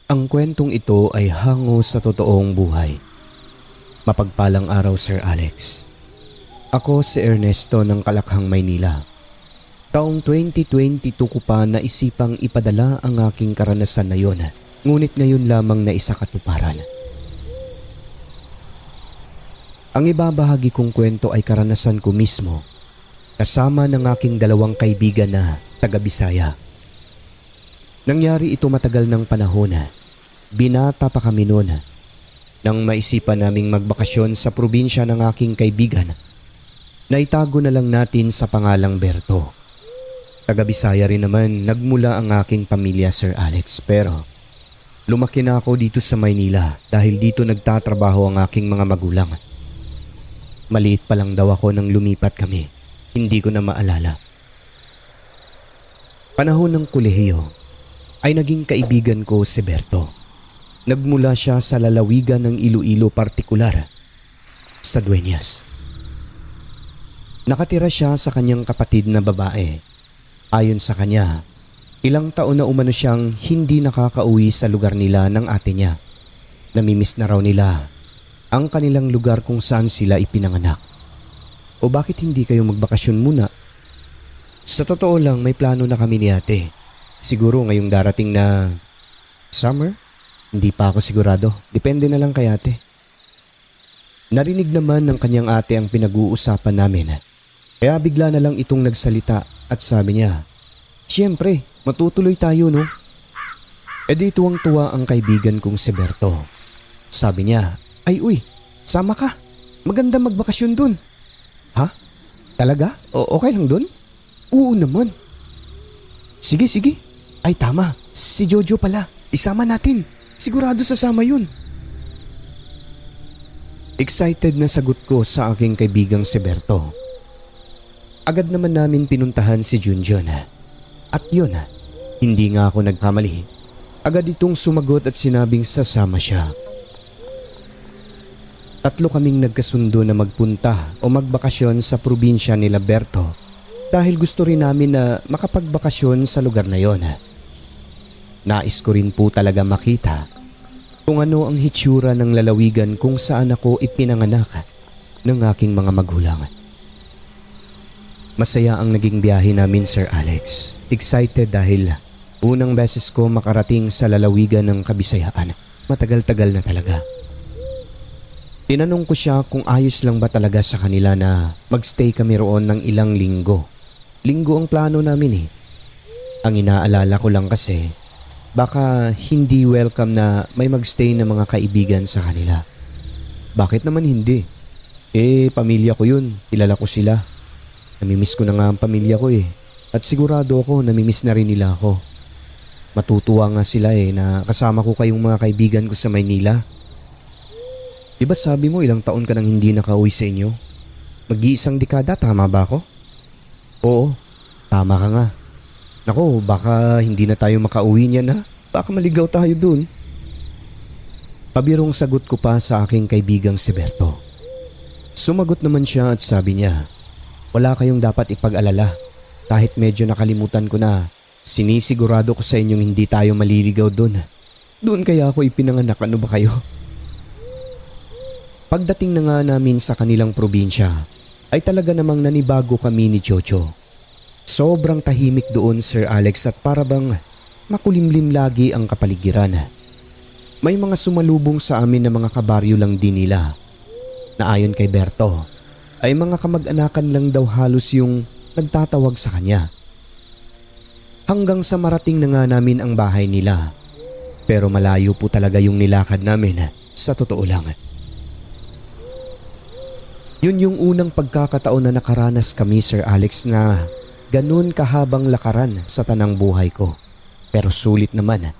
Ang kwentong ito ay hango sa totoong buhay. Mapagpalang araw, Sir Alex. Ako si Ernesto ng Kalakhang, Maynila. Taong 2022 ko pa naisipang ipadala ang aking karanasan na yon, ngunit ngayon lamang na isa katuparan. Ang ibabahagi kong kwento ay karanasan ko mismo, kasama ng aking dalawang kaibigan na taga-Bisaya. Nangyari ito matagal ng panahon. Binata pa kami noon nang maisipan naming magbakasyon sa probinsya ng aking kaibigan. Naitago na lang natin sa pangalang Berto. Taga-Bisaya rin naman nagmula ang aking pamilya, Sir Alex, pero lumaki na ako dito sa Maynila dahil dito nagtatrabaho ang aking mga magulang. Maliit pa lang daw ako nang lumipat kami, hindi ko na maalala. Panahon ng kolehiyo ay naging kaibigan ko si Berto. Nagmula siya sa lalawigan ng Iloilo, partikular sa Dueñas. Nakatira siya sa kanyang kapatid na babae. Ayon sa kanya, ilang taon na umano siyang hindi nakakauwi sa lugar nila ng ate niya. Namimiss na raw nila ang kanilang lugar kung saan sila ipinanganak. O bakit hindi kayo magbakasyon muna? Sa totoo lang, may plano na kami ni ate. Siguro ngayong darating na summer? Hindi pa ako sigurado. Depende na lang kay ate. Narinig naman ng kanyang ate ang pinag-uusapan namin. Kaya bigla na lang itong nagsalita at sabi niya, "Siyempre, matutuloy tayo, no?" E di tuwang-tuwa ang kaibigan kong si Berto. Sabi niya, "Ay uy, sama ka. Maganda magbakasyon dun." "Ha? Talaga? Okay lang dun?" "Oo naman." Sige. Ay tama, si Jojo pala. Isama natin. Sigurado sasama yun." Excited na sagot ko sa aking kaibigang si Berto. Agad naman namin pinuntahan si Junjun. At yun, hindi nga ako nagkamali. Agad itong sumagot at sinabing sasama siya. Tatlo kaming nagkasundo na magpunta o magbakasyon sa probinsya nila Berto dahil gusto rin namin na makapagbakasyon sa lugar na yon. Nais ko rin po talaga makita kung ano ang hitsura ng lalawigan kung saan ako ipinanganak ng aking mga magulang. Masaya ang naging biyahe namin, Sir Alex. Excited dahil unang beses ko makarating sa lalawigan ng Kabisayaan. Matagal-tagal na talaga. Tinanong ko siya kung ayos lang ba talaga sa kanila na magstay kami roon ng ilang linggo. Linggo ang plano namin eh. Ang inaalala ko lang kasi baka hindi welcome na may magstay na mga kaibigan sa kanila. Bakit naman hindi? Pamilya ko yun. Kilala ko sila. Namimiss ko na nga ang pamilya ko eh. At sigurado ako namimiss na rin nila ako. Matutuwa nga sila na kasama ko kayong mga kaibigan ko sa Maynila. Diba sabi mo ilang taon ka nang hindi nakauwi sa inyo? Mag-iisang dekada, tama ba ako? Oo, tama ka nga. Nako, baka hindi na tayo makauwi niyan ha. Baka maligaw tayo dun. Pabirong sagot ko pa sa aking kaibigang si Berto. Sumagot naman siya at sabi niya, "Wala kayong dapat ipag-alala. Kahit medyo nakalimutan ko na, sinisigurado ko sa inyong hindi tayo maliligaw dun. Doon kaya ako ipinanganak, ano ba kayo?" Pagdating na nga namin sa kanilang probinsya, ay talaga namang nanibago kami ni Jojo. Sobrang tahimik doon, Sir Alex, at parabang makulimlim lagi ang kapaligiran. May mga sumalubong sa amin na mga kabaryo lang din nila, na ayon kay Berto, ay mga kamag-anakan lang daw halos yung nagtatawag sa kanya. Hanggang sa marating na nga namin ang bahay nila, pero malayo po talaga yung nilakad namin, sa totoo lang. Yun yung unang pagkakataon na nakaranas kami, Sir Alex, na ganun kahabang lakaran sa tanang buhay ko. Pero sulit naman.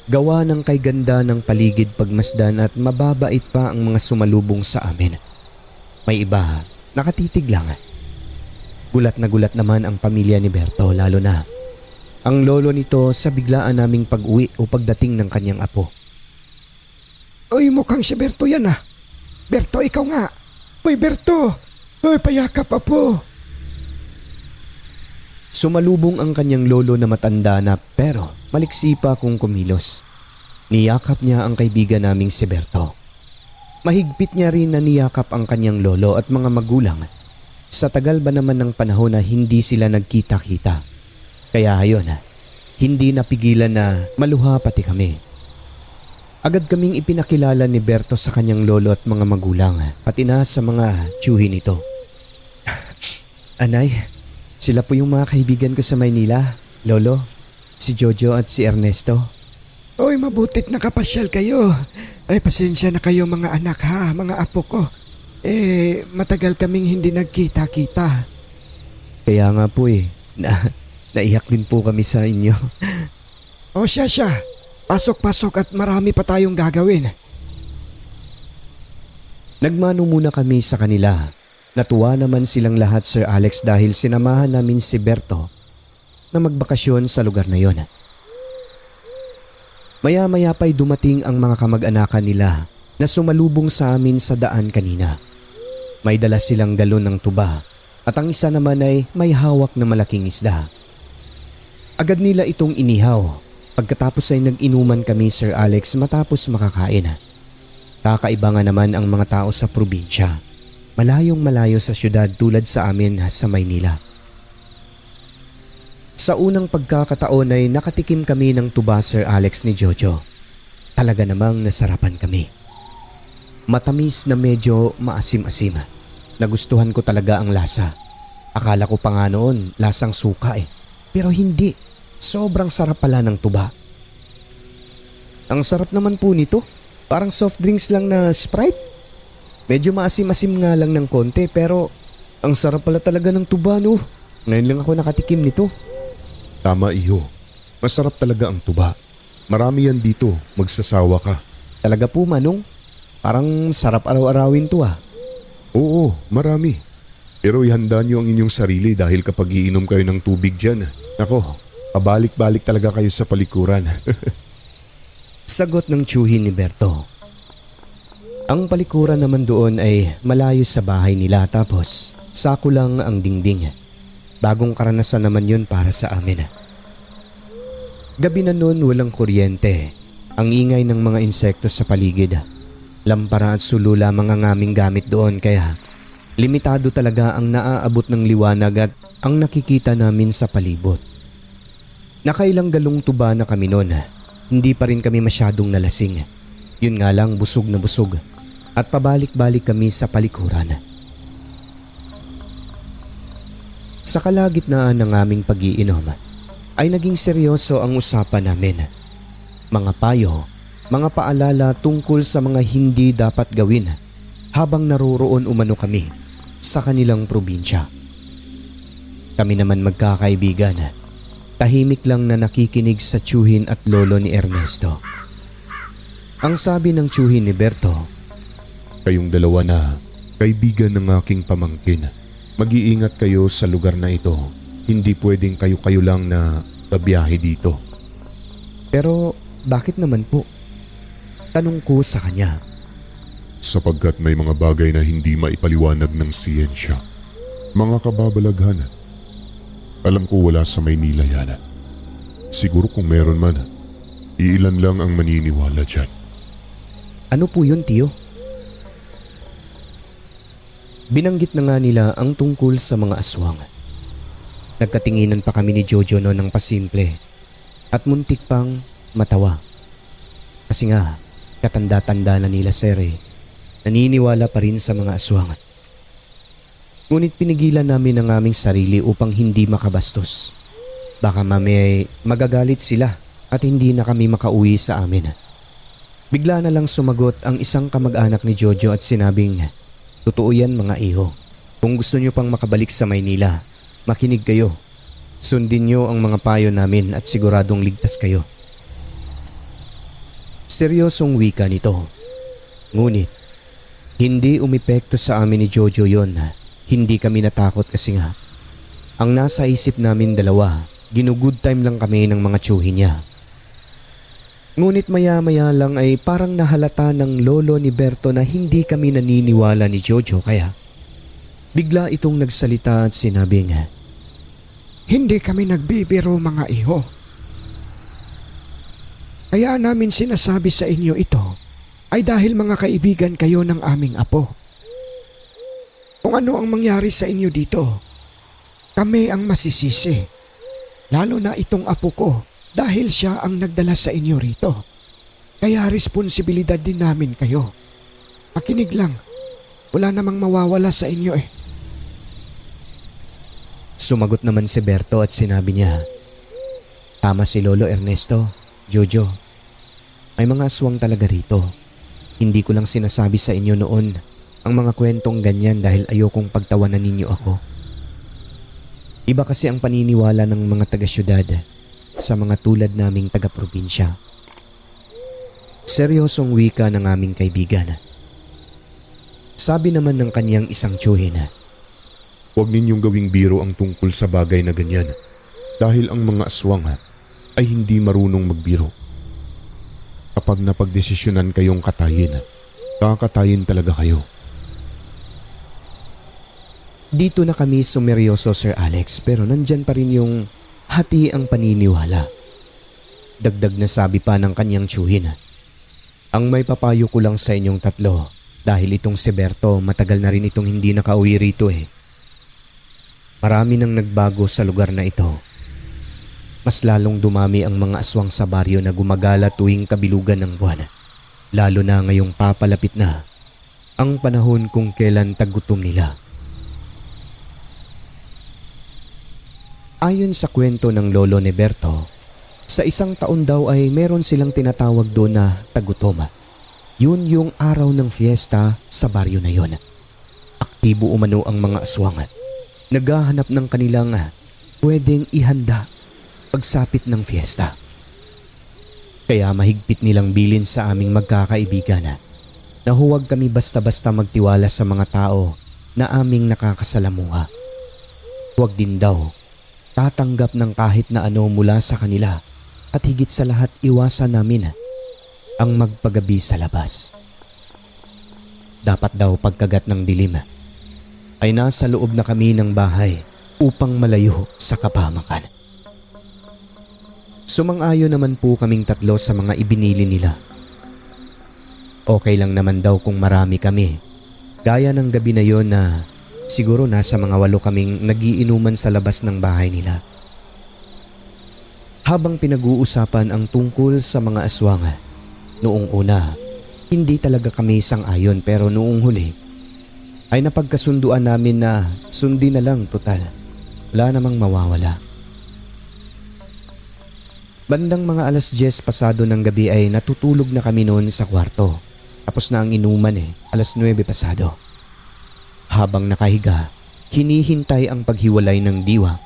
Gawa ng kay ganda ng paligid pagmasdan at mababait pa ang mga sumalubong sa amin. May iba, nakatitig lang. Gulat na gulat naman ang pamilya ni Berto, lalo na ang lolo nito sa biglaan naming pag-uwi o pagdating ng kanyang apo. "Uy, mukhang si Berto yan ah. Berto, ikaw nga. Uy, Berto. Uy, payakap apo." Sumalubong ang kanyang lolo na matanda na pero maliksi pa kung kumilos. Niyakap niya ang kaibigan naming si Berto. Mahigpit niya rin na niyakap ang kanyang lolo at mga magulang. Sa tagal ba naman ng panahon na hindi sila nagkita-kita. Kaya ayon, hindi napigilan na maluha pati kami. Agad kaming ipinakilala ni Berto sa kanyang lolo at mga magulang, pati na sa mga tiyuhin nito. Anay, sila po yung mga kaibigan ko sa Maynila, Lolo, si Jojo at si Ernesto. Oy, mabutit nakapasyal kayo. Ay, pasensya na kayo mga anak ha, mga apo ko. Matagal kaming hindi nagkita-kita. Kaya nga po naiyak din po kami sa inyo. O siya, pasok-pasok at marami pa tayong gagawin. Nagmano muna kami sa kanila. Natuwa naman silang lahat, Sir Alex, dahil sinamahan namin si Berto na magbakasyon sa lugar na yon. Maya-maya pa'y dumating ang mga kamag-anakan nila na sumalubong sa amin sa daan kanina. May dala silang galon ng tuba at ang isa naman ay may hawak na malaking isda. Agad nila itong inihaw. Pagkatapos ay nag-inuman kami, Sir Alex, matapos makakain. Kakaiba nga naman ang mga tao sa probinsya. Malayong malayo sa syudad tulad sa amin sa Maynila. Sa unang pagkakataon ay nakatikim kami ng tuba, Sir Alex, ni Jojo. Talaga namang nasarapan kami. Matamis na medyo maasim-asim. Nagustuhan ko talaga ang lasa. Akala ko pa nga noon lasang suka Pero hindi. Sobrang sarap pala ng tuba. Ang sarap naman po nito. Parang soft drinks lang na Sprite. Medyo maasim-asim nga lang ng konti pero ang sarap pala talaga ng tuba, no? Ngayon lang ako nakatikim nito. Tama, iho. Masarap talaga ang tuba. Marami yan dito, magsasawa ka. Talaga po, Manong. Parang sarap araw-arawin to Oo, marami. Pero ihanda niyo ang inyong sarili dahil kapag iinom kayo ng tubig dyan, nako, pabalik-balik talaga kayo sa palikuran. Sagot ng tiyuhin ni Berto. Ang palikuran naman doon ay malayo sa bahay nila tapos sako lang ang dingding. Bagong karanasan naman yun para sa amin. Gabi na noon walang kuryente. Ang ingay ng mga insekto sa paligid. Lampara at sulo lamang ang aming gamit doon kaya limitado talaga ang naaabot ng liwanag at ang nakikita namin sa palibot. Nakailang galong tuba na kami noon. Hindi pa rin kami masyadong nalasing. Yun nga lang, busog na busog. At pabalik-balik kami sa palikuran. Sa kalagitnaan ng aming pag-iinom ay naging seryoso ang usapan namin. Mga payo, mga paalala tungkol sa mga hindi dapat gawin habang naroroon umano kami sa kanilang probinsya. Kami naman magkakaibigan, tahimik lang na nakikinig sa tiyuhin at lolo ni Ernesto. Ang sabi ng tiyuhin ni Berto, Kayong dalawa na kaibigan ng aking pamangkin. Mag-iingat kayo sa lugar na ito. Hindi pwedeng kayo-kayo lang na babiyahe dito. Pero bakit naman po? Tanong ko sa kanya. Sapagkat may mga bagay na hindi maipaliwanag ng siyensya. Mga kababalaghan. Alam ko wala sa Maynila yan. Siguro kung meron man, iilan lang ang maniniwala dyan. Ano po yun, tiyo? Binanggit na nga nila ang tungkol sa mga aswang. Nagkatinginan pa kami ni Jojo noon ng pasimple at muntik pang matawa. Kasi nga, katanda-tanda na nila naniniwala pa rin sa mga aswang. Ngunit pinigilan namin ang aming sarili upang hindi makabastos. Baka mamaya magagalit sila at hindi na kami makauwi sa amin. Bigla na lang sumagot ang isang kamag-anak ni Jojo at sinabing, "Totoo yan mga iho. Kung gusto nyo pang makabalik sa Maynila, makinig kayo. Sundin nyo ang mga payo namin at siguradong ligtas kayo." Seryosong wika nito. Ngunit, hindi umepekto sa amin ni Jojo yon. Hindi kami natakot kasi nga, ang nasa isip namin dalawa, ginugood time lang kami ng mga tiyuhin niya. Ngunit maya-maya lang ay parang nahalata ng lolo ni Berto na hindi kami naniniwala ni Jojo kaya bigla itong nagsalita at sinabi nga, Hindi kami nagbibiro mga iho. Kaya namin sinasabi sa inyo ito ay dahil mga kaibigan kayo ng aming apo. Kung ano ang mangyari sa inyo dito, kami ang masisisi. Lalo na itong apo ko dahil siya ang nagdala sa inyo rito. Kaya responsibilidad din namin kayo. Makinig lang. Wala namang mawawala sa inyo eh. Sumagot naman si Berto at sinabi niya, tama si Lolo Ernesto, Jojo. May mga aswang talaga rito. Hindi ko lang sinasabi sa inyo noon ang mga kwentong ganyan dahil ayokong pagtawanan ninyo ako. Iba kasi ang paniniwala ng mga taga-syudad sa mga tulad naming taga-probinsya. Seryosong wika ng aming kaibigan. Sabi naman ng kanyang isang tiyuhin, Huwag ninyong gawing biro ang tungkol sa bagay na ganyan dahil ang mga aswang ay hindi marunong magbiro. Kapag napagdesisyonan kayong katayin, kakatayin talaga kayo. dito na kami sumeryoso Sir Alex pero nandyan pa rin yung hati ang paniniwala. Dagdag na sabi pa ng kanyang tiyuhin, ang may papayo ko lang sa inyong tatlo dahil itong si Berto matagal na rin itong hindi nakauwi rito eh. Marami nang nagbago sa lugar na ito. Mas lalong dumami ang mga aswang sa baryo na gumagala tuwing kabilugan ng buwan. Lalo na ngayong papalapit na ang panahon kung kailan tagutom nila. Ayon sa kwento ng lolo ni Berto, sa isang taon daw ay meron silang tinatawag doon na tagutom. Yun yung araw ng fiesta sa baryo na yon. Aktibo umano ang mga aswang. Naghahanap ng kanilang pwedeng ihanda pagsapit ng fiesta. Kaya mahigpit nilang bilin sa aming magkakaibigan na huwag kami basta-basta magtiwala sa mga tao na aming nakakasalamuha. Huwag din daw tatanggap ng kahit na ano mula sa kanila at higit sa lahat iwasan namin ang magpagabi sa labas. Dapat daw pagkagat ng dilim ay nasa loob na kami ng bahay upang malayo sa kapahamakan. Sumang-ayon naman po kaming tatlo sa mga ibinili nila. Okay lang naman daw kung marami kami. Gaya ng gabi na yon na siguro nasa mga 8 kaming nagiinuman sa labas ng bahay nila. Habang pinag-uusapan ang tungkol sa mga aswang, noong una, hindi talaga kami sang-ayon pero noong huli, ay napagkasunduan namin na sundin na lang total. Wala namang mawawala. Bandang mga 10:00 pasado ng gabi ay natutulog na kami noon sa kwarto. Tapos na ang inuman 9:00 pasado. Habang nakahiga, hinihintay ang paghiwalay ng diwa.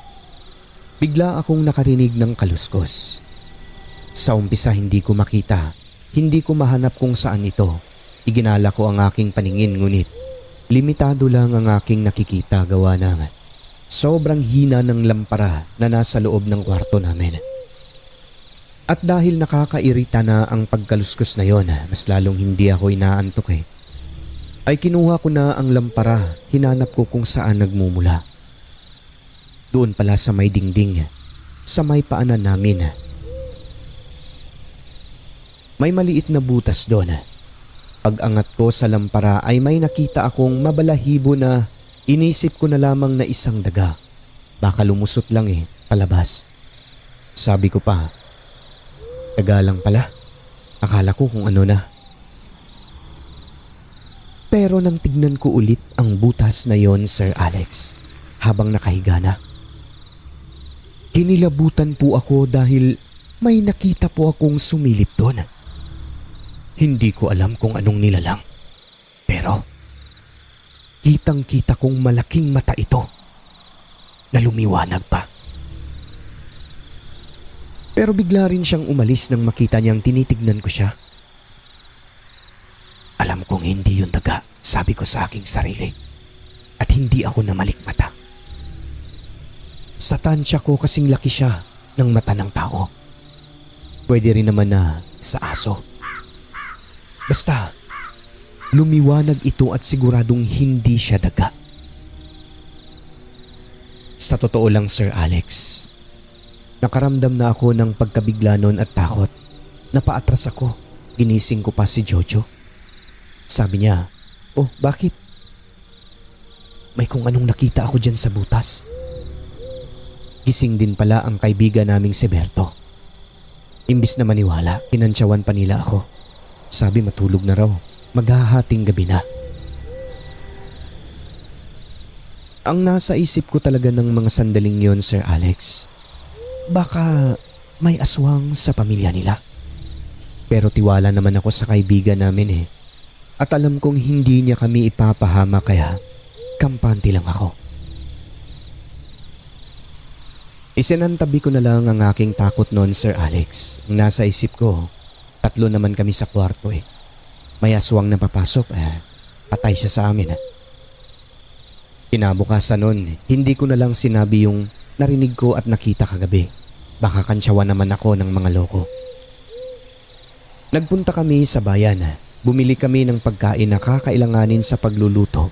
Bigla akong nakarinig ng kaluskos. Sa umpisa hindi ko makita, hindi ko mahanap kung saan ito. Iginala ko ang aking paningin ngunit limitado lang ang aking nakikita gawa ng sobrang hina ng lampara na nasa loob ng kwarto namin. At dahil nakakairita na ang pagkaluskos na yon, mas lalong hindi ako inaantok ay kinuha ko na ang lampara, hinanap ko kung saan nagmumula. Doon pala sa may dingding, sa may paanan namin. May maliit na butas doon. Pag-angat ko sa lampara ay may nakita akong mabalahibo na inisip ko na lamang na isang daga. Baka lumusot lang palabas. Sabi ko pa, daga lang pala. Akala ko kung ano na. Pero nang tignan ko ulit ang butas na yon, Sir Alex, habang nakahiga na, kinilabutan po ako dahil may nakita po akong sumilip doon. Hindi ko alam kung anong nilalang. Pero kitang-kita kong malaking mata ito na lumiwanag pa. Pero bigla rin siyang umalis nang makita niyang tinitignan ko siya. Alam kong hindi yun daga, sabi ko sa aking sarili. At hindi ako namalikmata. Sa tansya ko kasing laki siya ng mata ng tao. Pwede rin naman na sa aso. Basta, lumiwanag ito at siguradong hindi siya daga. Sa totoo lang, Sir Alex, nakaramdam na ako ng pagkabigla noon at takot. Napaatras ako. Ginising ko pa si Jojo. Sabi niya, "Oh, bakit?" "May kung anong nakita ako dyan sa butas." Gising din pala ang kaibigan naming si Berto. Imbis na maniwala, kinantsawan pa nila ako. Sabi matulog na raw, maghahating gabi na. Ang nasa isip ko talaga ng mga sandaling yon, Sir Alex, baka may aswang sa pamilya nila. Pero tiwala naman ako sa kaibigan namin At alam kong hindi niya kami ipapahama kaya kampante lang ako. Isinantabi ko na lang ang aking takot noon, Sir Alex. Ang nasa isip ko, 3 naman kami sa kwarto May aswang na papasok, patay siya sa amin Kinabukasan noon, hindi ko na lang sinabi yung narinig ko at nakita kagabi. Baka kantsawan naman ako ng mga loko. Nagpunta kami sa bayan. Bumili kami ng pagkain na kakailanganin sa pagluluto.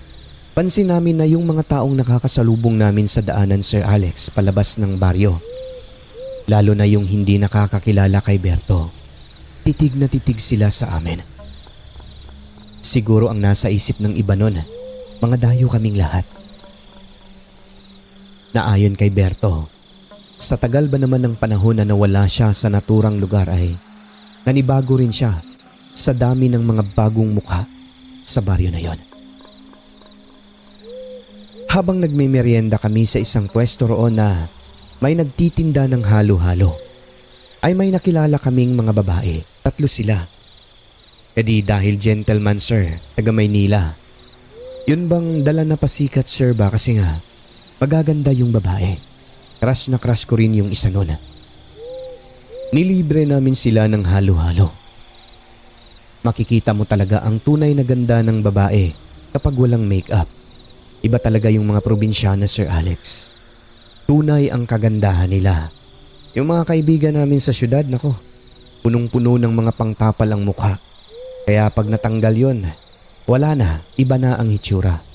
Pansin namin na yung mga taong nakakasalubong namin sa daanan, Sir Alex, palabas ng baryo. Lalo na yung hindi nakakakilala kay Berto. Titig na titig sila sa amin. Siguro ang nasa isip ng iba nun, mga dayo kaming lahat. Naayon kay Berto, sa tagal ba naman ng panahon na nawala siya sa naturang lugar ay nanibago rin siya sa dami ng mga bagong mukha sa baryo na yon. Habang nagmemeryenda kami sa isang pwesto roon na may nagtitinda ng halo-halo, ay may nakilala kaming mga babae, 3 sila. Di dahil gentleman, sir, taga Maynila. Yun bang dala na pasikat, sir, ba kasi nga magaganda yung babae. Crush na crush ko rin yung isa nun. Nilibre namin sila ng halo-halo. Makikita mo talaga ang tunay na ganda ng babae kapag walang make-up. Iba talaga yung mga probinsyana, Sir Alex. Tunay ang kagandahan nila. Yung mga kaibigan namin sa syudad, nako, punong-puno ng mga pangtapal ang mukha. Kaya pag natanggal yon, wala na, iba na ang hitsura.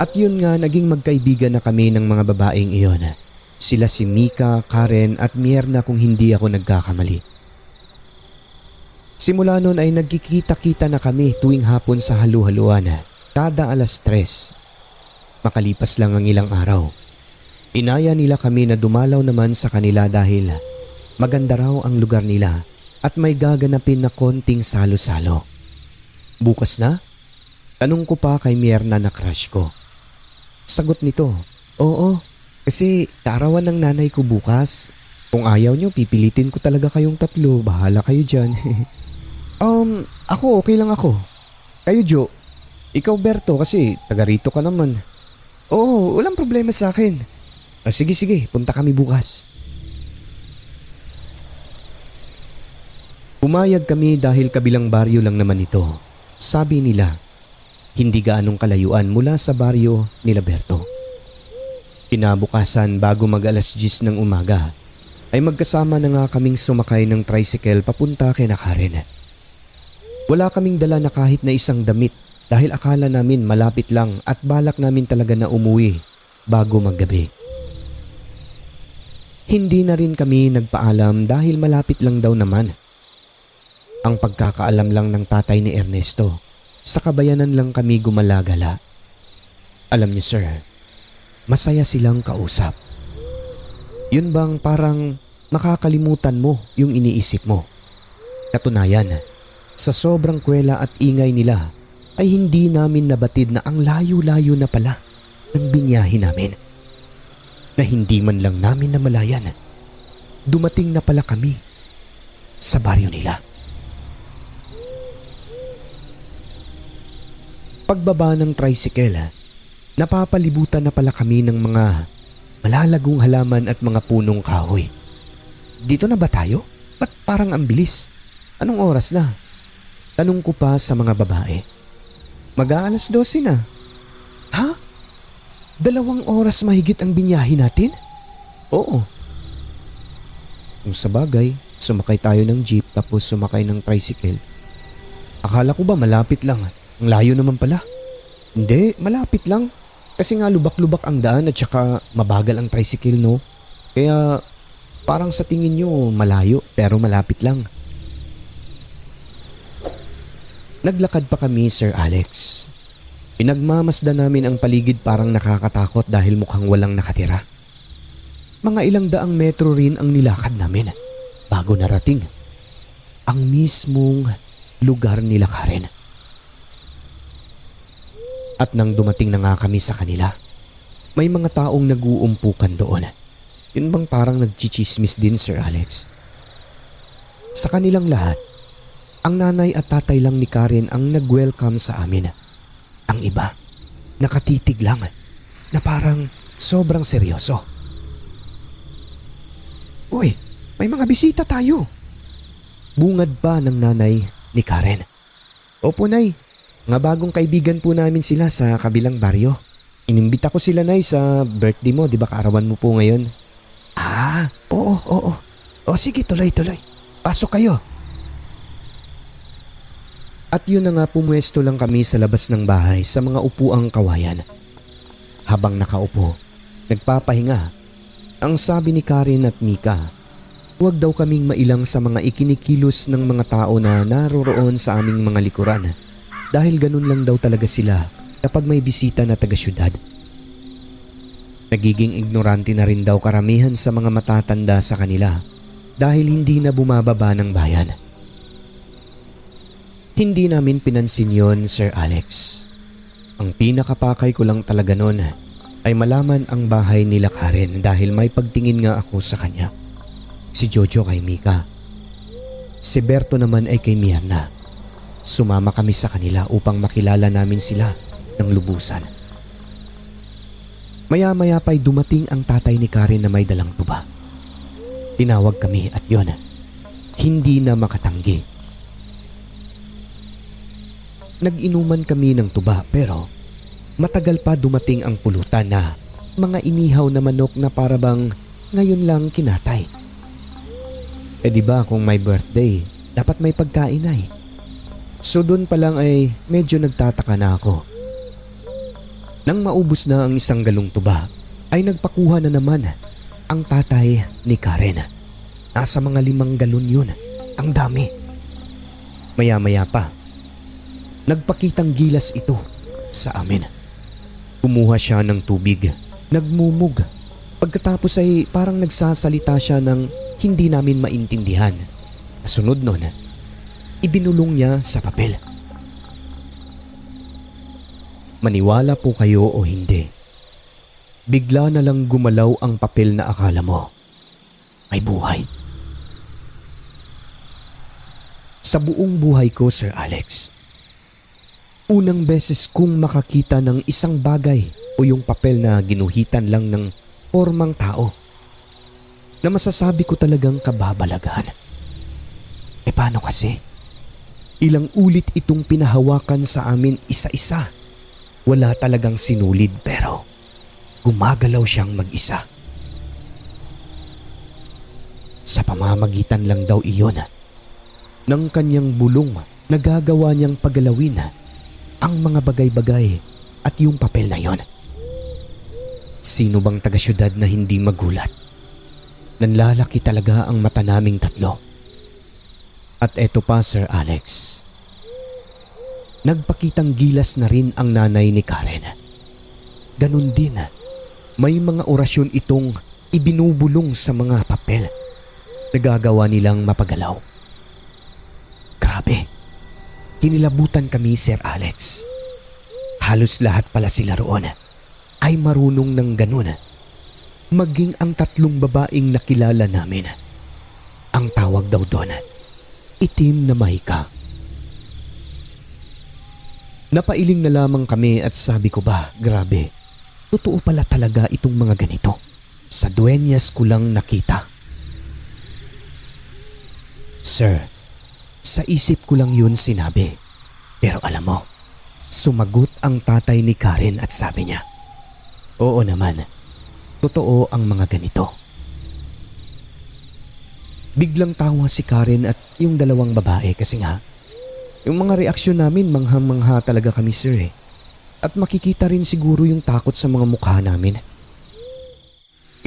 At yun nga, naging magkaibigan na kami ng mga babaeng iyon. Sila si Mika, Karen at Mierna kung hindi ako nagkakamali. Simula noon ay nagkikita-kita na kami tuwing hapon sa halu-haluan. Kada 3:00. Makalipas lang ang ilang araw, inaya nila kami na dumalaw naman sa kanila dahil maganda raw ang lugar nila at may gaganapin na konting salo-salo. Bukas na? Tanong ko pa kay Mierna na crush ko. Sagot nito, "Oo, kasi kaarawan ng nanay ko bukas. Kung ayaw nyo, pipilitin ko talaga kayong 3. Bahala kayo dyan." Ako okay lang ako. Kayo, Jo? Ikaw, Berto, kasi taga rito ka naman. "Oo, walang problema sa akin." Sige, punta kami bukas." Pumayag kami dahil kabilang baryo lang naman ito. Sabi nila, hindi gaanong kalayuan mula sa baryo nila Berto. Kinabukasan bago mag-10 ng umaga, ay magkasama na nga kaming sumakay ng tricycle papunta kay Karen. Wala kaming dala na kahit na isang damit dahil akala namin malapit lang at balak namin talaga na umuwi bago maggabi. Hindi na rin kami nagpaalam dahil malapit lang daw naman. Ang pagkakaalam lang ng tatay ni Ernesto, sa kabayanan lang kami gumalagala. Alam niyo, sir, masaya silang kausap. Yun bang parang makakalimutan mo yung iniisip mo. Katunayan, sa sobrang kwela at ingay nila ay hindi namin nabatid na ang layo-layo na pala ng binyahe namin. Na hindi man lang namin namalayan, dumating na pala kami sa baryo nila. Pagbaba ng tricycle, napapalibutan na pala kami ng mga malalagong halaman at mga punong kahoy. Dito na ba tayo? Ba't parang ang bilis? Anong oras na? Tanong ko pa sa mga babae. Mag-aalas 12 na. Ha? 2 oras mahigit ang binyahe natin? Oo. Kung sa bagay, sumakay tayo ng jeep tapos sumakay ng tricycle. Akala ko ba malapit lang? Ang layo naman pala. Hindi, malapit lang. Kasi nga lubak-lubak ang daan at saka mabagal ang tricycle, no? Kaya Parang sa tingin nyo malayo pero malapit lang. Naglakad pa kami, Sir Alex. Pinagmamasdan namin ang paligid, parang nakakatakot dahil mukhang walang nakatira. Mga ilang daang metro rin ang nilakad namin bago narating ang mismong lugar nila Karen. At nang dumating na nga kami sa kanila, may mga taong nag-uumpukan doon. Yun bang parang nagchichismis din, Sir Alex? Sa kanilang lahat, ang nanay at tatay lang ni Karen ang nag-welcome sa amin. Ang iba, nakatitig lang na parang sobrang seryoso. Uy, may mga bisita tayo. Bungad pa ng nanay ni Karen. Opo, Nay. Mga bagong kaibigan po namin sila sa kabilang baryo. Inimbita ko sila, Nay, sa birthday mo. Di ba kaarawan mo po ngayon? Ah, oo. O sige, tuloy. Pasok kayo. At yun na nga, pumwesto lang kami sa labas ng bahay sa mga upuang kawayan. Habang nakaupo, nagpapahinga, ang sabi ni Karen at Mika, huwag daw kaming mailang sa mga ikinikilos ng mga tao na naroroon sa aming mga likuran dahil ganun lang daw talaga sila kapag may bisita na taga-syudad. Nagiging ignorante na rin daw karamihan sa mga matatanda sa kanila dahil hindi na bumababa ng bayan. Hindi namin pinansin yon, Sir Alex. Ang pinakapakay ko lang talaga noon ay malaman ang bahay nila Karen dahil may pagtingin nga ako sa kanya. Si Jojo kay Mika. Si Berto naman ay kay Myrna. Sumama kami sa kanila upang makilala namin sila ng lubusan. Maya-maya pa'y dumating ang tatay ni Karen na may dalang tuba. Tinawag kami at yon, hindi na makatanggi. Nag-inuman kami ng tuba pero matagal pa dumating ang pulutan na mga inihaw na manok na parabang ngayon lang kinatay. Eh di ba kung may birthday, dapat may pagkain ay. So doon pa lang ay medyo nagtataka na ako. Nang maubos na ang isang galong tuba, ay nagpakuha na naman ang tatay ni Karen. Nasa mga 5 galon yun. Ang dami. Maya-maya pa, nagpakitang gilas ito sa amin. Kumuha siya ng tubig, nagmumug. Pagkatapos ay parang nagsasalita siya ng hindi namin maintindihan. Kasunod nun, ibinulong niya sa papel. Maniwala po kayo o hindi, bigla na lang gumalaw ang papel na akala mo may buhay. Sa buong buhay ko, Sir Alex, unang beses kong makakita ng isang bagay o yung papel na ginuhitan lang ng formang tao na masasabi ko talagang kababalaghan. E paano kasi? Ilang ulit itong pinahawakan sa amin isa-isa. Wala talagang sinulid pero gumagalaw siyang mag-isa. Sa pamamagitan lang daw iyon ng kanyang bulong, nagagawa niyang pagalawin ang mga bagay-bagay at yung papel na yon. Sino bang taga-syudad na hindi magulat? Nanlalaki talaga ang mata naming tatlo. At eto pa, Sir Alex, nagpakitang gilas na rin ang nanay ni Karen. Ganun din, may mga orasyon itong ibinubulong sa mga papel. Nagagawa nilang mapagalaw. Grabe, kinilabutan kami, Sir Alex. Halos lahat pala sila roon ay marunong ng ganun. Maging ang 3 babaeng nakilala namin. Ang tawag daw doon, itim na mahika. Napailing na lamang kami at sabi ko ba, grabe, totoo pala talaga itong mga ganito. Sa duenyas ko lang nakita. Sir, sa isip ko lang yun sinabi. Pero alam mo, sumagot ang tatay ni Karen at sabi niya, oo naman, totoo ang mga ganito. Biglang tawa si Karen at yung 2 babae kasi nga, yung mga reaksyon namin manghang-mangha talaga kami, sir. At makikita rin siguro yung takot sa mga mukha namin.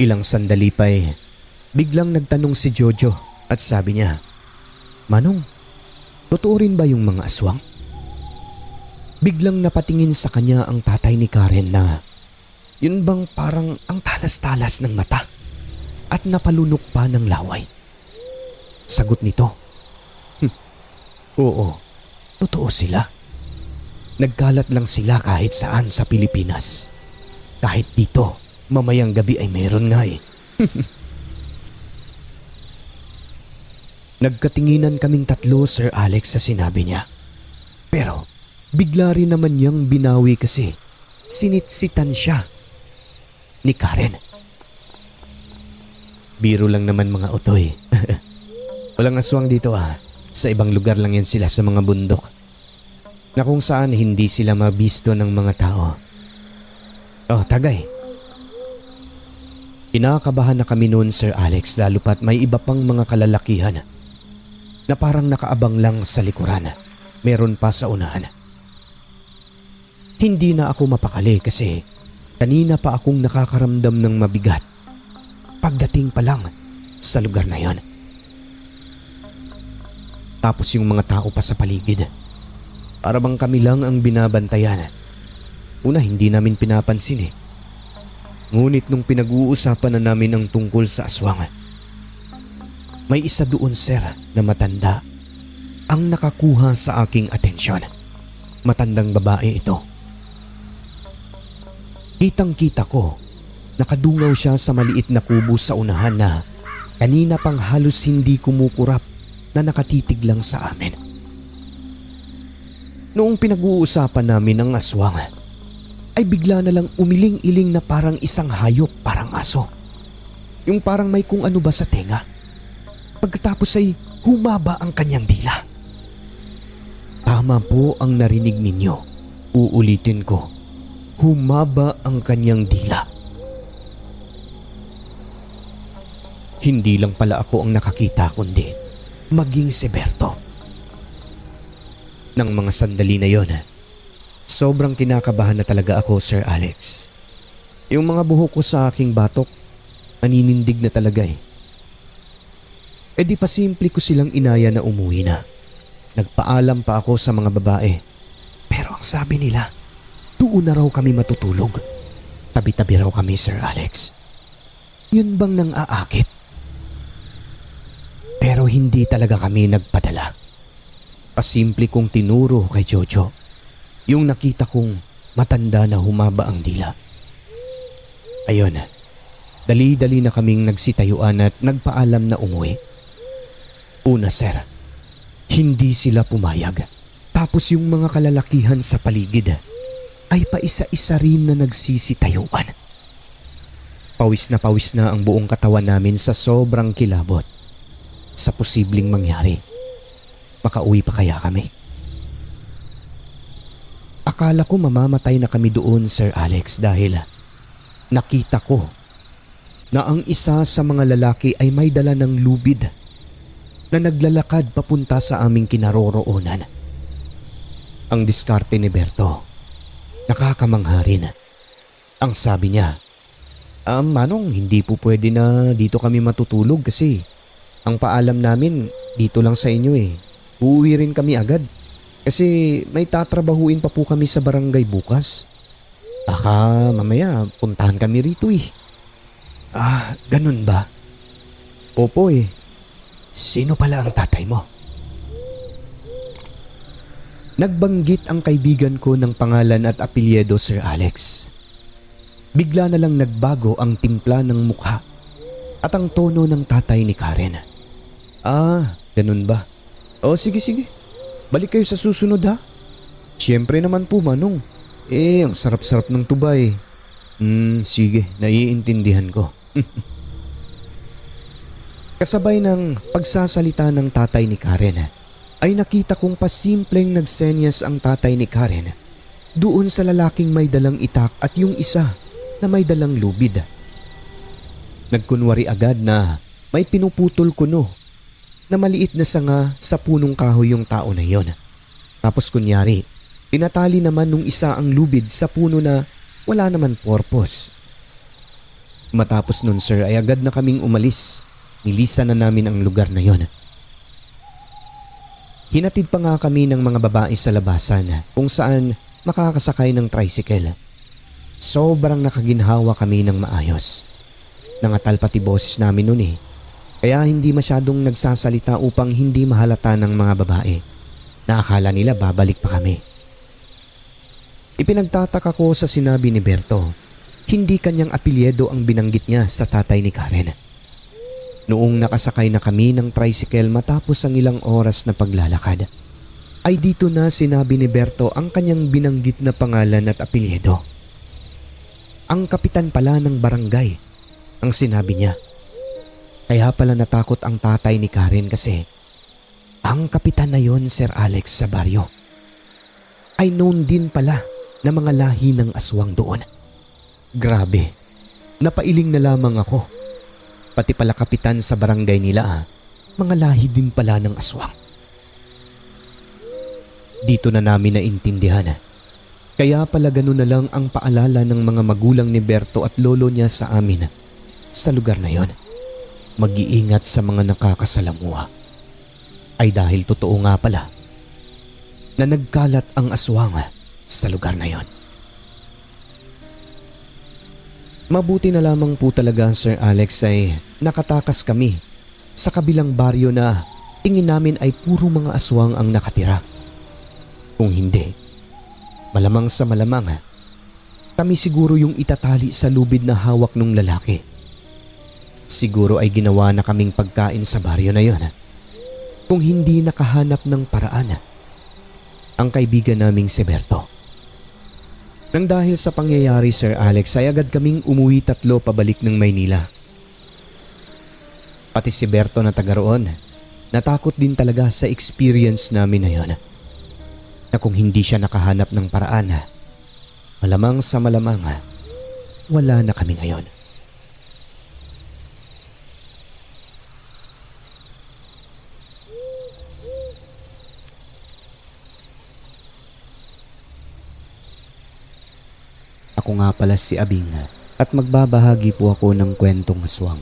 Ilang sandali pa Biglang nagtanong si Jojo at sabi niya, "Manong, totoo rin ba yung mga aswang?" Biglang napatingin sa kanya ang tatay ni Karen na yun bang parang ang talas-talas ng mata at napalunok pa ng laway. Sagot nito, "Oo, totoo sila. Nagkalat lang sila kahit saan sa Pilipinas. Kahit dito, mamayang gabi ay meron nga eh." Nagkatinginan kaming tatlo, Sir Alex, sa sinabi niya. Pero bigla rin naman niyang binawi kasi sinitsitan siya ni Karen. "Biro lang naman mga utoy. Walang aswang dito ah. Sa ibang lugar lang yan sila sa mga bundok na kung saan hindi sila mabisto ng mga tao." "Oh, tagay." Kinakabahan na kami noon, Sir Alex, lalo pat may iba pang mga kalalakihan na parang nakaabang lang sa likuran. Meron pa sa unahan. Hindi na ako mapakali kasi kanina pa akong nakakaramdam ng mabigat pagdating pa lang sa lugar na yon. Tapos yung mga tao pa sa paligid. Para bang kami lang ang binabantayan. Una, hindi namin pinapansin eh. Ngunit nung pinag-uusapan na namin ang tungkol sa aswang, may isa doon, sir, na matanda ang nakakuha sa aking atensyon. Matandang babae ito. Kitang-kita ko, nakadungaw siya sa maliit na kubo sa unahan na kanina pang halos hindi kumukurap na nakatitig lang sa amin. Noong pinag-uusapan namin ang aswang, ay bigla na lang umiling-iling na parang isang hayop, parang aso. Yung parang may kung ano ba sa tenga. Pagkatapos ay humaba ang kanyang dila. Tama po ang narinig ninyo. Uulitin ko. Humaba ang kanyang dila. Hindi lang pala ako ang nakakita kundi maging si Berto. Nang mga sandali na yon, sobrang kinakabahan na talaga ako, Sir Alex. Yung mga buhok ko sa aking batok, maninindig na talaga eh. E di pa simple ko silang inaya na umuwi na. Nagpaalam pa ako sa mga babae. Pero ang sabi nila, doon na raw kami matutulog. Tabi-tabi raw kami, Sir Alex. Yun bang nang aakit? Pero hindi talaga kami nagpadala. Pasimple kong tinuro kay Jojo yung nakita kong matanda na humaba ang dila. Ayun, dali-dali na kaming nagsitayuan at nagpaalam na umuwi. Una, sir, hindi sila pumayag. Tapos yung mga kalalakihan sa paligid ay paisa-isa rin na nagsisitayuan. Pawis na ang buong katawan namin sa sobrang kilabot sa posibleng mangyari. Makauwi pa kaya kami? Akala ko mamamatay na kami doon, Sir Alex, dahil nakita ko na ang isa sa mga lalaki ay may dala ng lubid na naglalakad papunta sa aming kinaroroonan. Ang diskarte ni Berto, nakakamangha rin. Ang sabi niya, Manong, hindi po pwede na dito kami matutulog kasi ang paalam namin dito lang sa inyo eh. Uuwi rin kami agad kasi may tatrabahuin pa po kami sa barangay bukas. Baka mamaya puntahan kami rito eh." Ganun ba? "Opo eh." "Sino pala ang tatay mo?" Nagbanggit ang kaibigan ko ng pangalan at apelyido, Sir Alex. Bigla na lang nagbago ang timpla ng mukha at ang tono ng tatay ni Karen. Ganun ba? O sige. Balik kayo sa susunod ha. Siyempre naman po, Manong. Ang sarap-sarap ng tuba eh. Sige, naiintindihan ko. Kasabay ng pagsasalita ng tatay ni Karen, ay nakita kong pasimpleng nagsenyas ang tatay ni Karen doon sa lalaking may dalang itak at yung isa na may dalang lubid. Nagkunwari agad na may pinuputol kuno na maliit na sanga sa punong kahoy yung tao na yon. Tapos kunyari, tinatali naman nung isa ang lubid sa puno na wala naman purpose. Matapos nun, sir, ay agad na kaming umalis nilisan na namin ang lugar na yon. Hinatid pa nga kami ng mga babae sa labasan kung saan makakasakay ng tricycle. Sobrang nakaginhawa kami ng maayos. Nangatal pati boses namin noon kaya hindi masyadong nagsasalita upang hindi mahalata ng mga babae na akala nila babalik pa kami. Ipinagtataka ko sa sinabi ni Berto, hindi kanyang apelyido ang binanggit niya sa tatay ni Karen. Noong nakasakay na kami ng tricycle matapos ang ilang oras na paglalakad, ay dito na sinabi ni Berto ang kanyang binanggit na pangalan at apelyido. Ang kapitan pala ng barangay ang sinabi niya. Kaya pala natakot ang tatay ni Karen kasi ang kapitan na yon, Sir Alex, sa baryo ay known din pala na mga lahi ng aswang doon. Grabe, napailing na lamang ako. Pati pala kapitan sa barangay nila mga lahi din pala ng aswang. Dito na namin naintindihan. Kaya pala ganun na lang ang paalala ng mga magulang ni Berto at lolo niya sa amin sa lugar na yon. Mag-iingat sa mga nakakasalamuha. Ay dahil totoo nga pala na nagkalat ang aswang sa lugar na yon. Mabuti na lamang po talaga, Sir Alex, ay nakatakas kami sa kabilang baryo na tingin namin ay puro mga aswang ang nakatira. Kung hindi, malamang sa malamang, kami siguro yung itatali sa lubid na hawak ng lalaki. Siguro ay ginawa na kaming pagkain sa baryo na yon. Kung hindi nakahanap ng paraan ang kaibigan naming si Berto. Nang dahil sa pangyayari, Sir Alex, ay agad kaming umuwi 3 pabalik ng Maynila. Pati si Berto na taga roon, natakot din talaga sa experience namin na yon. Na kung hindi siya nakahanap ng paraan, malamang sa malamang, wala na kami ngayon. Ako nga pala si Abing at magbabahagi po ako ng kwentong aswang.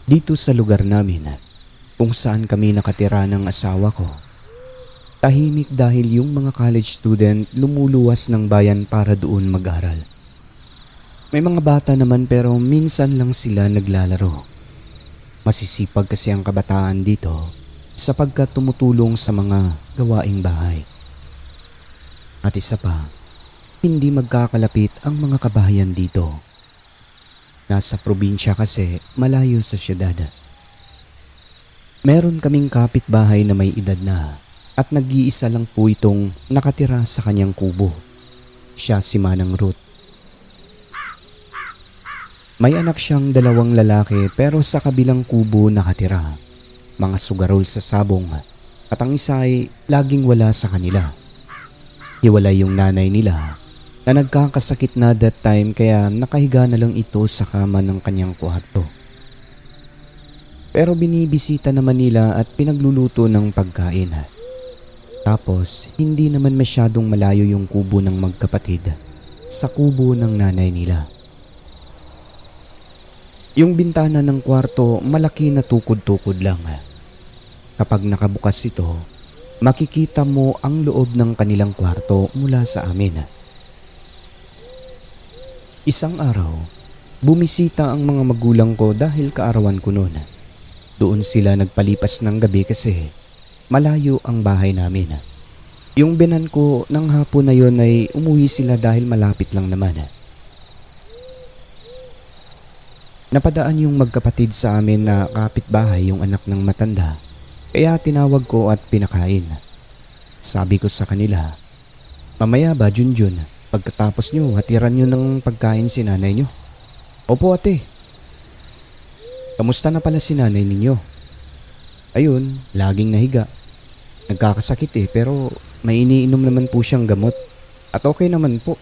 Dito sa lugar namin kung saan kami nakatira ng asawa ko, tahimik dahil yung mga college student lumuluwas ng bayan para doon mag-aral. May mga bata naman pero minsan lang sila naglalaro. Masisipag kasi ang kabataan dito sapagkat tumutulong sa mga gawaing bahay. At isa pa, hindi magkakalapit ang mga kabahayan dito. Nasa probinsya kasi malayo sa syudad. Meron kaming kapitbahay na may edad na at nag-iisa lang po itong nakatira sa kanyang kubo. Siya si Manang Ruth. May anak siyang 2 lalaki pero sa kabilang kubo nakatira. Mga sugarol sa sabong at ang isa ay laging wala sa kanila. Hiwalay yung nanay nila na nagkakasakit na that time kaya nakahiga na lang ito sa kama ng kanyang kwarto. Pero binibisita naman nila at pinagluluto ng pagkain. Tapos hindi naman masyadong malayo yung kubo ng magkapatid sa kubo ng nanay nila. Yung bintana ng kwarto malaki na tukod-tukod lang. Kapag nakabukas ito, makikita mo ang loob ng kanilang kwarto mula sa amin. Isang araw, bumisita ang mga magulang ko dahil kaarawan ko noon. Doon sila nagpalipas ng gabi kasi malayo ang bahay namin. Yung binan ko ng hapon na yon ay umuwi sila dahil malapit lang naman. Napadaan yung magkapatid sa amin na kapitbahay yung anak ng matanda. Kaya tinawag ko at pinakain. Sabi ko sa kanila, mamaya ba Junjun, pagkatapos nyo hatiran nyo ng pagkain si nanay nyo? Opo ate. Kamusta na pala si nanay ninyo? Ayun, laging nahiga. Nagkakasakit pero may iniinom naman po siyang gamot at okay naman po.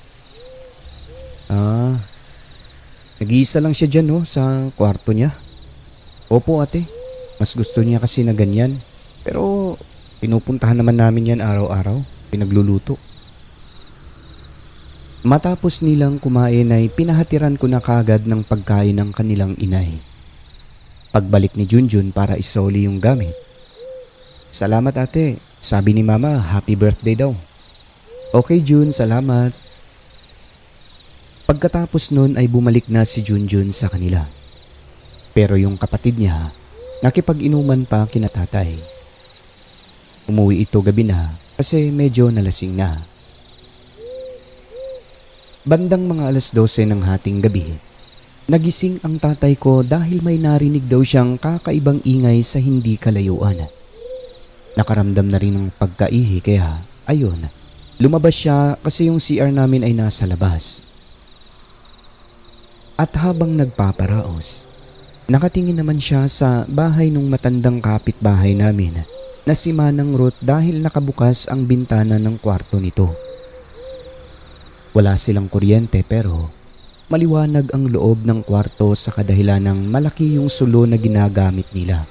Nag-iisa lang siya dyan sa kwarto niya. Opo ate. Mas gusto niya kasi na ganyan. Pero pinupuntahan naman namin yan araw-araw. Pinagluluto. Matapos nilang kumain ay pinahatiran ko na kagad ng pagkain ng kanilang inay. Pagbalik ni Junjun para isoli yung gamit. Salamat ate, sabi ni mama happy birthday daw. Okay Jun, salamat. Pagkatapos nun ay bumalik na si Junjun sa kanila. Pero yung kapatid niya, nakipag-inuman pa kina tatay. Umuwi ito gabi na kasi medyo nalasing na. Bandang mga 12:00 ng hating gabi, nagising ang tatay ko dahil may narinig daw siyang kakaibang ingay sa hindi kalayuan. Nakaramdam na rin ng pagkaihi kaya ayun, lumabas siya kasi yung CR namin ay nasa labas. At habang nagpaparaos, nakatingin naman siya sa bahay ng matandang kapitbahay namin na si Manang Ruth dahil nakabukas ang bintana ng kwarto nito. Wala silang kuryente pero maliwanag ang loob ng kwarto sa kadahilan ng malaki yung sulo na ginagamit nila.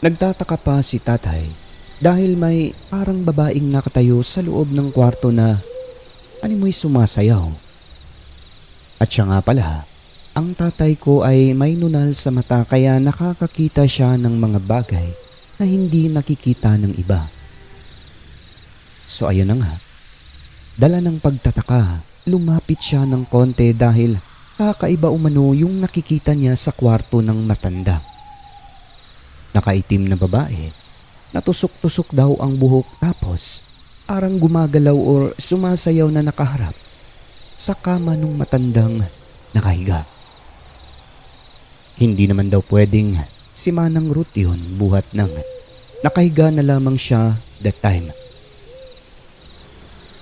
Nagtataka pa si tatay dahil may parang babaeng nakatayo sa loob ng kwarto na animoy sumasayaw. At siya nga pala, ang tatay ko ay may nunal sa mata kaya nakakakita siya ng mga bagay na hindi nakikita ng iba. So ayun na nga. Dala ng pagtataka, lumapit siya ng konti dahil kakaiba umano yung nakikita niya sa kwarto ng matanda. Nakaitim na babae, natusok-tusok daw ang buhok tapos parang gumagalaw o sumasayaw na nakaharap sa kama ng matandang nakahiga. Hindi naman daw pwedeng si Manang Ruth yun buhat ng nakahiga na lamang siya that time.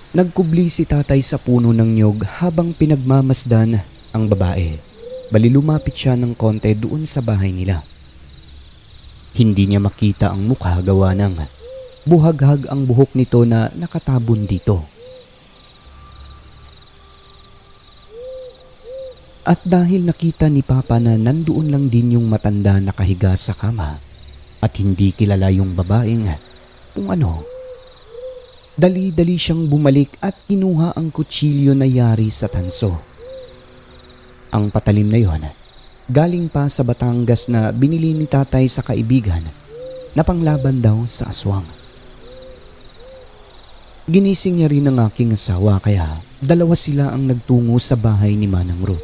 Nagkubli si tatay sa puno ng niyog habang pinagmamasdan ang babae. Bali lumapit siya ng konti doon sa bahay nila. Hindi niya makita ang mukha gawa ng buhaghag ang buhok nito na nakatabon dito. At dahil nakita ni Papa na nandoon lang din yung matanda nakahiga sa kama at hindi kilala yung babaeng kung ano, dali-dali siyang bumalik at kinuha ang kutsilyo na yari sa tanso. Ang patalim na yon, galing pa sa Batangas na binili ni tatay sa kaibigan na panglaban daw sa aswang. Ginising niya rin ang aking asawa kaya dalawa sila ang nagtungo sa bahay ni Manang Ruth.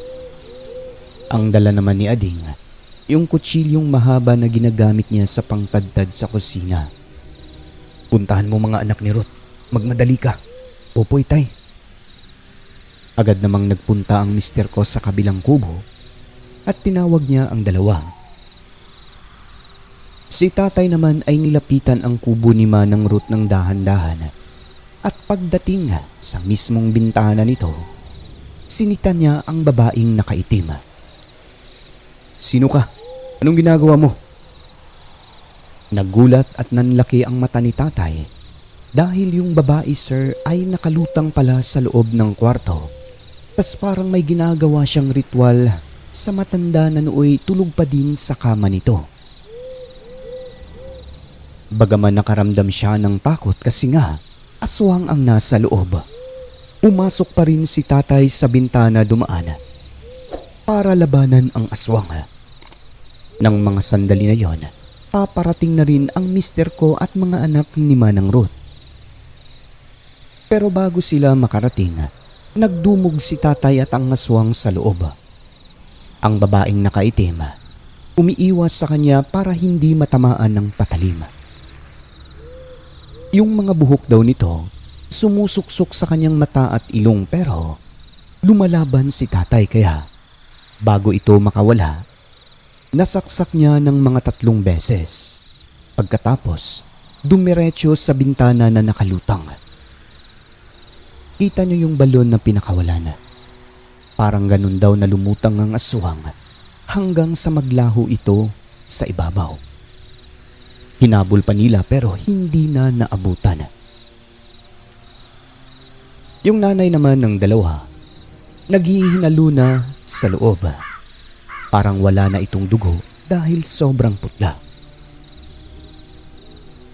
Ang dala naman ni Ading, yung kutsilyong mahaba na ginagamit niya sa pangtadtad sa kusina. Puntahan mo mga anak ni Ruth. Magmadali ka. Opo, itay. Agad namang nagpunta ang mister ko sa kabilang kubo at tinawag niya ang dalawa. Si tatay naman ay nilapitan ang kubo ni Manang Ruth ng dahan-dahan at pagdating sa mismong bintana nito, sinita niya ang babaeng nakaitim. Sino ka? Anong ginagawa mo? Nagulat at nanlaki ang mata ni tatay dahil yung babae sir ay nakalutang pala sa loob ng kwarto. Tas parang may ginagawa siyang ritual sa matanda na nooy tulog pa din sa kama nito. Bagaman nakaramdam siya ng takot kasi nga aswang ang nasa loob. Pumasok pa rin si tatay sa bintana dumaan para labanan ang aswang. Nang mga sandali na yon, paparating na rin ang mister ko at mga anak ni Manang Ruth. Pero bago sila makarating, nagdumog si tatay at ang aswang sa loob. Ang babaeng nakaitim, umiiwas sa kanya para hindi matamaan ng patalim. Yung mga buhok daw nito, sumusuksok sa kanyang mata at ilong pero lumalaban si tatay kaya bago ito makawala, nasaksak niya ng mga 3 beses. Pagkatapos, dumiretso sa bintana na nakalutang. Kita niyo yung balon na pinakawala na. Parang ganun daw na lumutang ang aswang hanggang sa maglaho ito sa ibabaw. Hinabol pa nila pero hindi na naabutan. Yung nanay naman ng dalawa, naghihinalo na sa loob. Parang wala na itong dugo dahil sobrang putla.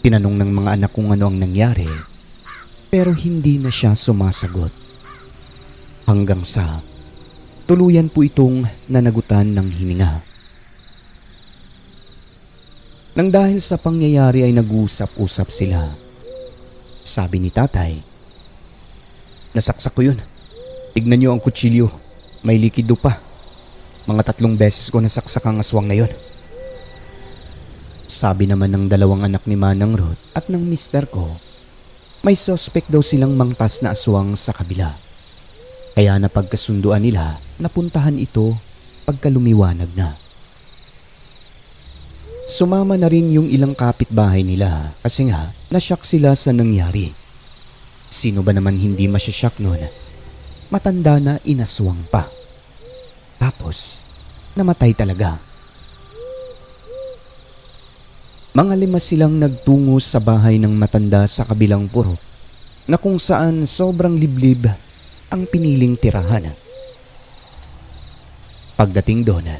Tinanong ng mga anak kung ano ang nangyari. pero hindi na siya sumasagot. Hanggang sa tuluyan po itong nanagutan ng hininga. Nang dahil sa pangyayari ay nag-usap-usap sila. Sabi ni tatay, "Nasaksak ko yun. Tignan niyo ang kutsilyo. May likido pa. Mga 3 beses ko nasaksak ang aswang na yun." Sabi naman ng 2 anak ni Manang Ruth at ng mister ko, may suspect daw silang mangtas na aswang sa kabila. Kaya napagkasunduan nila na puntahan ito pagka lumiwanag na. Sumama na rin yung ilang kapitbahay nila kasi nga nasyak sila sa nangyari. Sino ba naman hindi masyasyak nun? Matanda na inaswang pa. Tapos, namatay talaga. Mga 5 silang nagtungo sa bahay ng matanda sa kabilang purok na kung saan sobrang liblib ang piniling tirahan. Pagdating doon,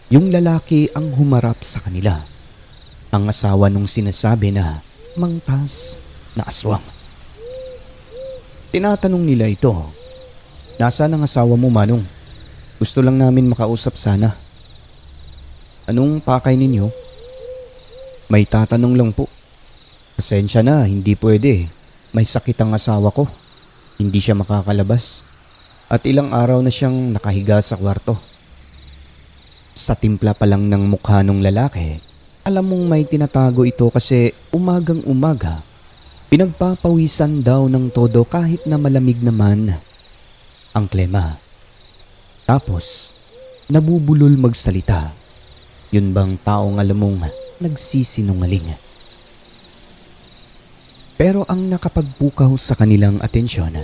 yung lalaki ang humarap sa kanila. Ang asawa nung sinasabi na mangtas na aswang. Tinatanong nila ito, "Nasaan ang asawa mo, Manong? Gusto lang namin makausap sana." "Anong pakay ninyo?" "May tatanong lang po." "Pasensya na, hindi pwede. May sakit ang asawa ko. Hindi siya makakalabas. At ilang araw na siyang nakahiga sa kwarto." Sa timpla pa lang ng mukha ng lalaki, alam mong may tinatago ito kasi umagang umaga, pinagpapawisan daw ng todo kahit na malamig naman ang klema. Tapos, nabubulol magsalita. Yun bang taong alam mong nagsisinungaling? Pero ang nakapagpukaw sa kanilang atensyon,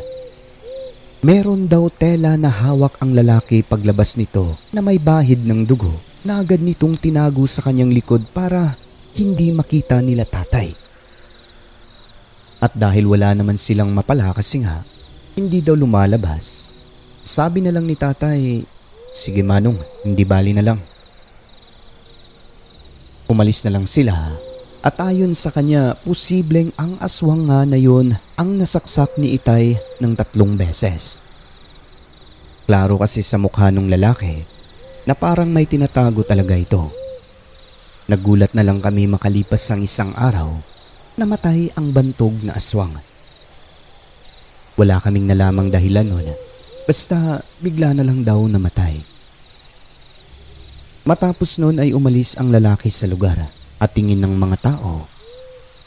meron daw tela na hawak ang lalaki paglabas nito na may bahid ng dugo na agad nitong tinago sa kanyang likod para hindi makita nila tatay. At dahil wala naman silang mapala kasi nga hindi daw lumalabas, sabi na lang ni tatay, "Sige Manong, hindi bali na lang." Umalis na lang sila at ayon sa kanya, posibleng ang aswang nga na yun ang nasaksak ni Itay ng 3 beses. Klaro kasi sa mukha ng lalaki na parang may tinatago talaga ito. Nagulat na lang kami makalipas ang 1 araw, namatay ang bantog na aswang. Wala kaming nalamang dahilan nun, basta bigla na lang daw namatay. Matapos nun ay umalis ang lalaki sa lugar at tingin ng mga tao,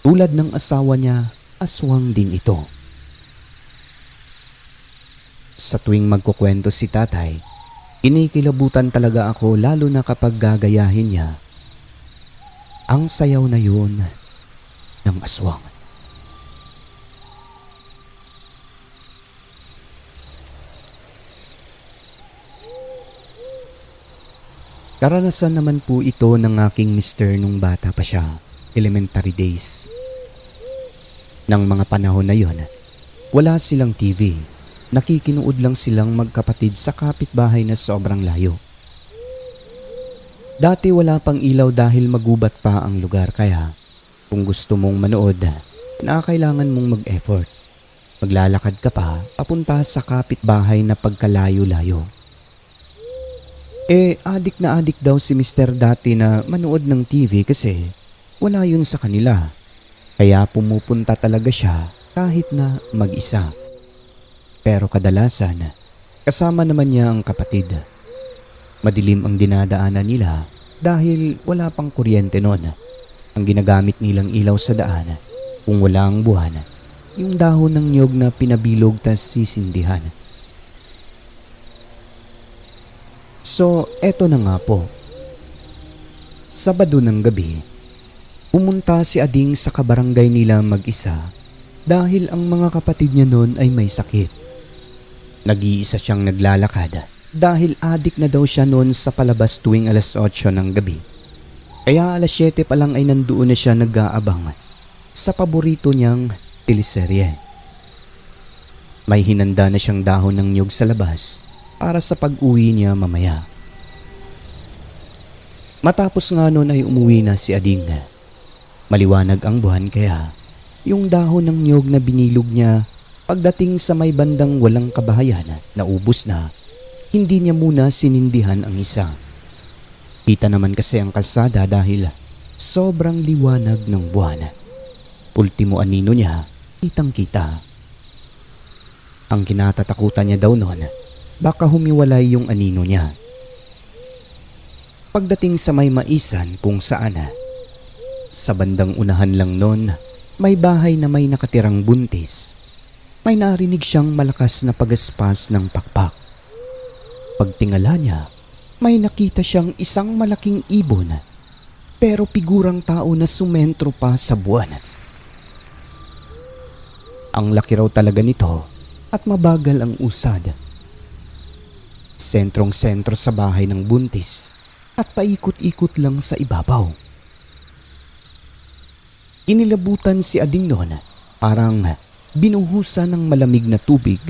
tulad ng asawa niya, aswang din ito. Sa tuwing magkukwento si tatay, inikilabutan talaga ako lalo na kapag gagayahin niya ang sayaw na yun ng aswang. Karanasan naman po ito ng aking mister nung bata pa siya, elementary days. Nang mga panahon na yon, wala silang TV. Nakikinood lang silang magkapatid sa kapitbahay na sobrang layo. Dati wala pang ilaw dahil magubat pa ang lugar kaya kung gusto mong manood, kailangan mong mag-effort. Maglalakad ka pa papunta sa kapitbahay na pagkalayo-layo. Adik na adik daw si Mr. dati na manood ng TV kasi wala yun sa kanila. Kaya pumupunta talaga siya kahit na mag-isa. Pero kadalasan, kasama naman niya ang kapatid. Madilim ang dinadaanan nila dahil wala pang kuryente noon. Ang ginagamit nilang ilaw sa daan, kung wala ang buwan, yung dahon ng niyog na pinabilog tas sisindihan. So, eto na nga po. Sabado ng gabi, pumunta si Ading sa kabarangay nila mag-isa dahil ang mga kapatid niya noon ay may sakit. Nag-iisa siyang naglalakad dahil adik na daw siya noon sa palabas tuwing 8:00 ng gabi. Kaya 7:00 pa lang ay nandoon na siya nag-aabang sa paborito niyang teleserye. May hinanda na siyang dahon ng niyog sa labas para sa pag-uwi niya mamaya. Matapos nga noon ay umuwi na si Ading. Maliwanag ang buwan kaya yung dahon ng niyog na binilog niya pagdating sa may bandang walang kabahayan na ubos na, hindi niya muna sinindihan ang isa. Kita naman kasi ang kalsada dahil sobrang liwanag ng buwan. Ultimo anino niya, kitang-kita. Ang kinatatakutan niya daw noon, baka humiwalay yung anino niya. Pagdating sa may maisan kung saan, sa bandang unahan lang noon, may bahay na may nakatirang buntis. May narinig siyang malakas na pagaspas ng pakpak. Pagtingala niya, may nakita siyang isang malaking ibon, pero figurang tao na sumentro pa sa buwan. Ang laki raw talaga nito at mabagal ang usad. Sentrong-sentro sa bahay ng buntis at paikot-ikot lang sa ibabaw. Inilabutan si Ading noon, parang binuhusan ng malamig na tubig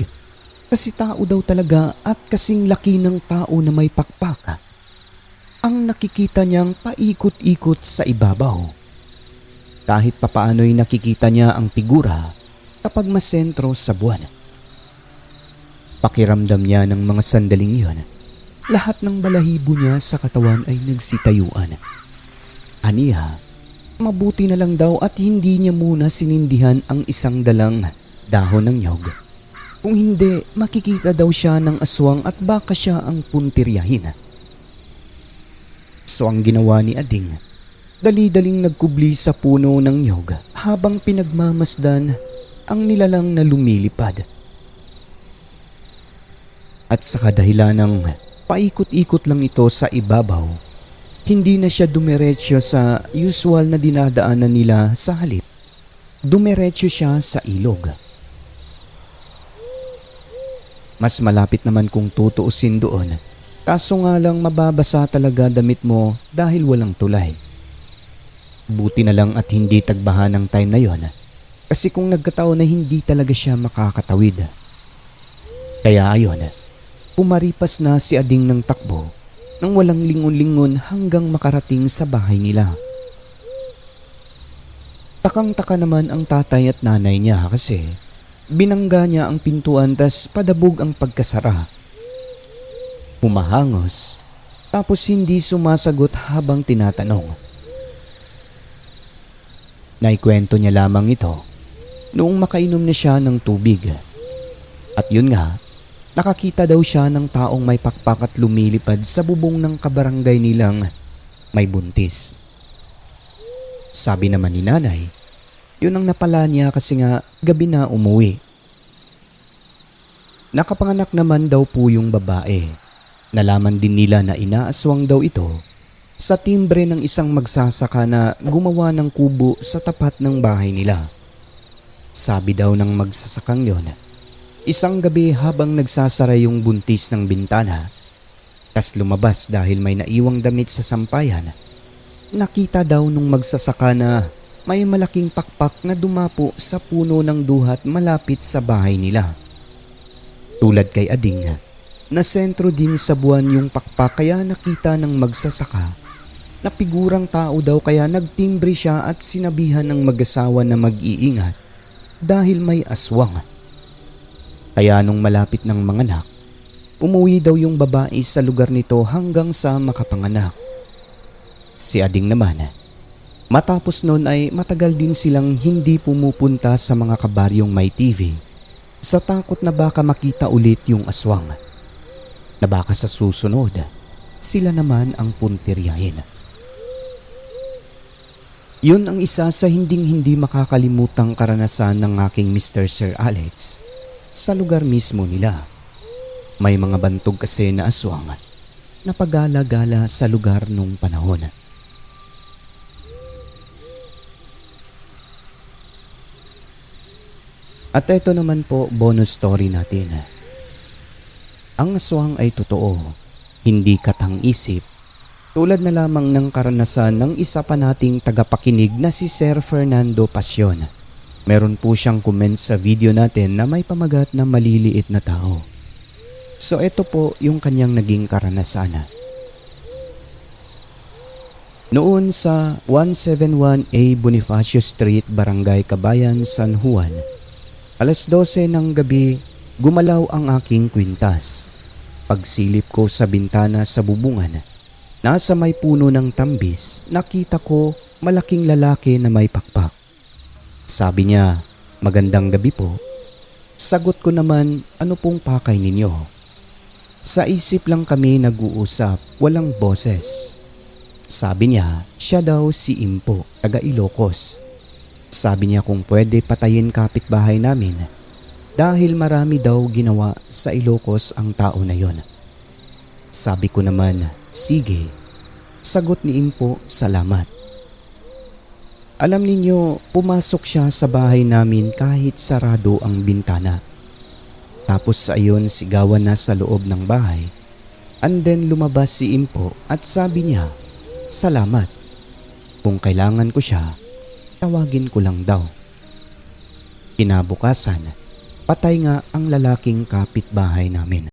kasi tao daw talaga at kasing laki ng tao na may pakpak ang nakikita niyang paikot-ikot sa ibabaw. Kahit papaano'y nakikita niya ang figura kapag masentro sa buwan. Pakiramdam niya ng mga sandaling iyon, lahat ng balahibo niya sa katawan ay nagsitayuan. Aniya, mabuti na lang daw at hindi niya muna sinindihan ang isang dalang dahon ng nyog. Kung hindi, makikita daw siya ng aswang at baka siya ang puntiryahin. So ang ginawa ni Ading, dali-daling nagkubli sa puno ng nyog habang pinagmamasdan ang nilalang na lumilipad. At sa kadahilan ng paikot-ikot lang ito sa ibabaw, hindi na siya dumiretso sa usual na dinadaanan nila sa halip. Dumiretso siya sa ilog. Mas malapit naman kung tutuusin doon, kaso nga lang mababasa talaga damit mo dahil walang tulay. Buti na lang at hindi tagbahan ng time na yon, kasi kung nagkataon na hindi talaga siya makakatawid. Kaya ayon, pumaripas na si Ading ng takbo nang walang lingon-lingon hanggang makarating sa bahay nila. Takang-taka naman ang tatay at nanay niya kasi binangga niya ang pintuan tas padabog ang pagkasara. Humahangos tapos hindi sumasagot habang tinatanong. Naikwento niya lamang ito noong makainom na siya ng tubig. At yun nga, nakakita daw siya ng taong may pakpak at lumilipad sa bubong ng kabarangay nilang may buntis. Sabi naman ni nanay, yun ang napala niya kasi nga gabi na umuwi. Nakapanganak naman daw po yung babae. Nalaman din nila na inaaswang daw ito sa timbre ng isang magsasaka na gumawa ng kubo sa tapat ng bahay nila. Sabi daw ng magsasakang yon, isang gabi habang nagsasara yung buntis ng bintana, tas lumabas dahil may naiwang damit sa sampayan, nakita daw nung magsasaka na may malaking pakpak na dumapo sa puno ng duhat malapit sa bahay nila. Tulad kay Ading, na sentro din sa buwan yung pakpak kaya nakita ng magsasaka na figurang tao daw kaya nagtimbre siya at sinabihan ng mag-asawa na mag-iingat dahil may aswang. Kaya nung malapit ng manganak, umuwi daw yung babae sa lugar nito hanggang sa makapanganak. Si Ading naman, matapos noon ay matagal din silang hindi pumupunta sa mga kabaryong may TV sa takot na baka makita ulit yung aswang. Na baka sa susunod, sila naman ang puntiryahin. Yun ang isa sa hinding-hindi makakalimutang karanasan ng aking Mr. Sir Alex sa lugar mismo nila. May mga bantog kasi na aswang na pagala-gala sa lugar nung panahon. At ito naman po bonus story natin. Ang aswang ay totoo, hindi katang-isip. Tulad na lamang ng karanasan ng isa pa nating tagapakinig na si Sir Fernando Pasyon. Meron po siyang comment sa video natin na may pamagat na maliliit na tao. So ito po yung kanyang naging karanasan. Noon sa 171A Bonifacio Street, Barangay Kabayan, San Juan, alas 12 ng gabi, gumalaw ang aking kwintas. Pagsilip ko sa bintana sa bubungan, nasa may puno ng tambis, nakita ko malaking lalaki na may pakpak. Sabi niya, "Magandang gabi po." Sagot ko naman, "Ano pong pakay ninyo?" Sa isip lang kami nag-uusap, walang boses. Sabi niya, siya daw si Impo, taga Ilocos. Sabi niya kung pwede patayin kapitbahay namin dahil marami daw ginawa sa Ilocos ang tao na yon. Sabi ko naman, sige. Sagot ni Impo, "Salamat." Alam ninyo, pumasok siya sa bahay namin kahit sarado ang bintana. Tapos sa ayon sigawan na sa loob ng bahay. And then lumabas si Impo at sabi niya, "Salamat. Kung kailangan ko siya, tawagin ko lang daw." Kinabukasan, patay nga ang lalaking kapitbahay namin.